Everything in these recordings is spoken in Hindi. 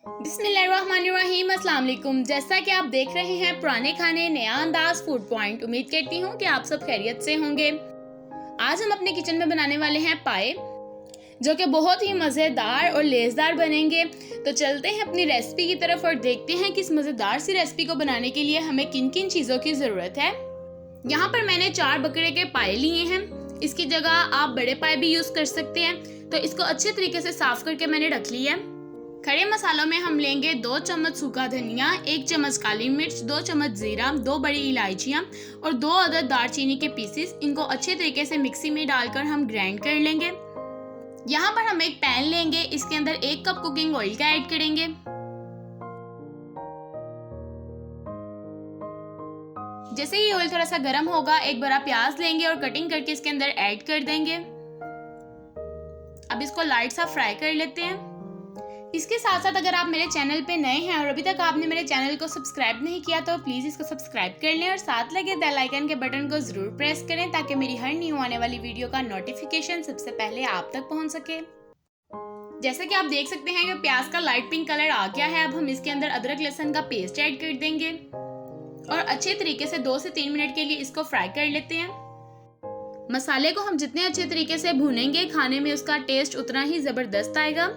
बिस्मिल्लाहिर्रहमानिर्रहीम, अस्सलाम वालेकुम। जैसा कि आप देख रहे हैं पुराने खाने नया अंदाज फूड पॉइंट, उम्मीद करती हूँ कि आप सब खैरियत से होंगे। आज हम अपने किचन में बनाने वाले हैं पाए, जो कि बहुत ही मज़ेदार और लेज़दार बनेंगे। तो चलते हैं अपनी रेसिपी की तरफ और देखते हैं कि इस मज़ेदार सी रेसिपी को बनाने के लिए हमें किन किन चीज़ों की ज़रूरत है। यहाँ पर मैंने 4 बकरे के पाए लिए हैं। इसकी जगह आप बड़े पाए भी यूज़ कर सकते हैं। तो इसको अच्छे तरीके से साफ़ करके मैंने रख लिया है। खड़े मसालों में हम लेंगे 2 चम्मच सूखा धनिया, 1 चम्मच काली मिर्च, 2 चम्मच जीरा, 2 बड़ी इलायचियाँ और 2 अदद दालचीनी के पीसेस। इनको अच्छे तरीके से मिक्सी में डालकर हम ग्राइंड कर लेंगे। यहाँ पर हम एक पैन लेंगे, इसके अंदर 1 कप कुकिंग ऑयल का ऐड करेंगे। जैसे ही ऑयल थोड़ा सा गर्म होगा, एक बड़ा प्याज लेंगे और कटिंग करके इसके अंदर ऐड कर देंगे। अब इसको लाइट सा फ्राई कर लेते हैं। इसके साथ साथ अगर आप मेरे चैनल पे नए हैं और अभी तक आपने मेरे चैनल को सब्सक्राइब नहीं किया तो प्लीज़ इसको सब्सक्राइब कर लें और साथ लगे बेल आइकन के बटन को ज़रूर प्रेस करें ताकि मेरी हर न्यू आने वाली वीडियो का नोटिफिकेशन सबसे पहले आप तक पहुंच सके। जैसा कि आप देख सकते हैं कि प्याज का लाइट पिंक कलर आ गया है। अब हम इसके अंदर अदरक लहसुन का पेस्ट ऐड कर देंगे और अच्छे तरीके से 2 से 3 मिनट के लिए इसको फ्राई कर लेते हैं। मसाले को हम जितने अच्छे तरीके से भूनेंगे, खाने में उसका टेस्ट उतना ही ज़बरदस्त आएगा।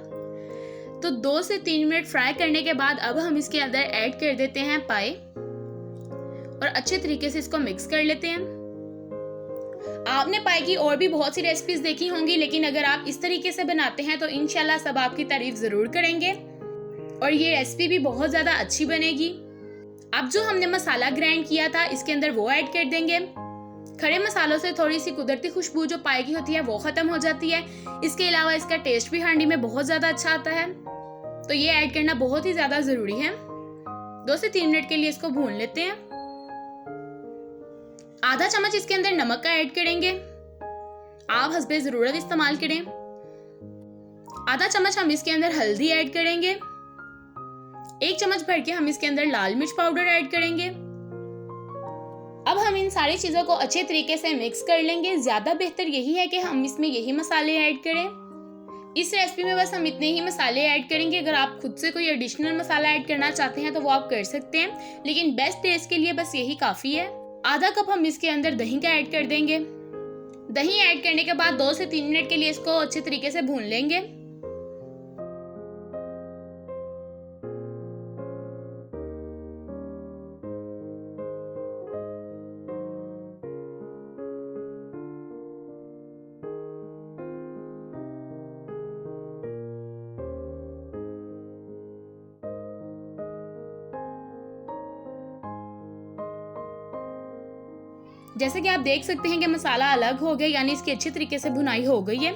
तो 2 से 3 मिनट फ्राई करने के बाद अब हम इसके अंदर ऐड कर देते हैं पाए और अच्छे तरीके से इसको मिक्स कर लेते हैं। आपने पाए की और भी बहुत सी रेसिपीज देखी होंगी, लेकिन अगर आप इस तरीके से बनाते हैं तो इंशाल्लाह सब आपकी तारीफ ज़रूर करेंगे और ये रेसिपी भी बहुत ज़्यादा अच्छी बनेगी। अब जो हमने मसाला ग्राइंड किया था इसके अंदर वो ऐड कर देंगे। खड़े मसालों से थोड़ी सी कुदरती खुशबू जो पाए की होती है वो ख़त्म हो जाती है। इसके अलावा इसका टेस्ट भी हांडी में बहुत ज़्यादा अच्छा आता है, तो ये ऐड करना बहुत ही ज़्यादा ज़रूरी है। 2 से 3 मिनट के लिए इसको भून लेते हैं। आधा चम्मच इसके अंदर नमक का ऐड करेंगे, आप हस्बे ज़रूरत इस्तेमाल करें। आधा चम्मच हम इसके अंदर हल्दी ऐड करेंगे। 1 चम्मच भर के हम इसके अंदर लाल मिर्च पाउडर ऐड करेंगे। अब हम इन सारी चीज़ों को अच्छे तरीके से मिक्स कर लेंगे। ज़्यादा बेहतर यही है कि हम इसमें यही मसाले ऐड करें। इस रेसिपी में बस हम इतने ही मसाले ऐड करेंगे। अगर आप खुद से कोई एडिशनल मसाला ऐड करना चाहते हैं तो वो आप कर सकते हैं, लेकिन बेस्ट टेस्ट के लिए बस यही काफ़ी है। आधा कप हम इसके अंदर दही का ऐड कर देंगे। दही ऐड करने के बाद 2 से 3 मिनट के लिए इसको अच्छे तरीके से भून लेंगे। जैसे कि आप देख सकते हैं कि मसाला अलग हो गया, यानी इसकी अच्छी तरीके से भुनाई हो गई है।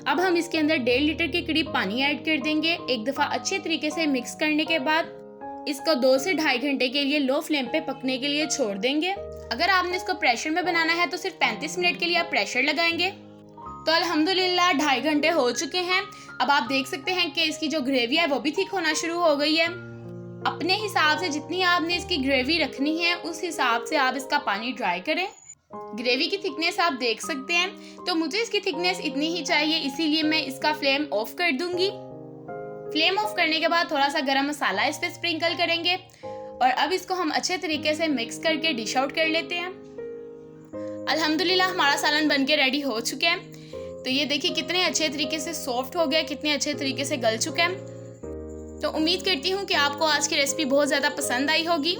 अब हम इसके अंदर 1.5 लीटर के करीब पानी ऐड कर देंगे। एक दफ़ा अच्छे तरीके से मिक्स करने के बाद इसको 2 से ढाई घंटे के लिए लो फ्लेम पे पकने के लिए छोड़ देंगे। अगर आपने इसको प्रेशर में बनाना है तो सिर्फ 35 मिनट के लिए आप प्रेशर लगाएंगे। तो अल्हम्दुलिल्लाह 2.5 घंटे हो चुके हैं। अब आप देख सकते हैं कि इसकी जो ग्रेवी है वो भी थिक होना शुरू हो गई है। अपने हिसाब से जितनी आपने इसकी ग्रेवी रखनी है उस हिसाब से आप इसका पानी ड्राई करें। ग्रेवी की थिकनेस आप देख सकते हैं, तो मुझे इसकी थिकनेस इतनी ही चाहिए, इसीलिए मैं इसका फ्लेम ऑफ कर दूंगी। फ्लेम ऑफ करने के बाद थोड़ा सा गरम मसाला इस पे स्प्रिंकल करेंगे और अब इसको हम अच्छे तरीके से मिक्स करके डिश आउट कर लेते हैं। अल्हम्दुलिल्लाह हमारा सालन बनके रेडी हो चुका है। तो ये देखिए कितने अच्छे तरीके से सॉफ्ट हो गया, कितने अच्छे तरीके से गल चुका है। तो उम्मीद करती हूँ कि आपको आज की रेसिपी बहुत ज़्यादा पसंद आई होगी।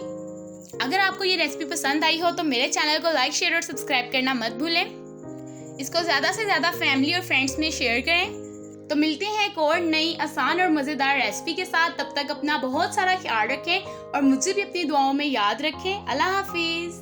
अगर आपको ये रेसिपी पसंद आई हो तो मेरे चैनल को लाइक, शेयर और सब्सक्राइब करना मत भूलें। इसको ज़्यादा से ज़्यादा फैमिली और फ्रेंड्स में शेयर करें। तो मिलते हैं एक और नई आसान और मज़ेदार रेसिपी के साथ। तब तक अपना बहुत सारा ख्याल रखें और मुझे भी अपनी दुआओं में याद रखें। अल्लाह हाफिज़।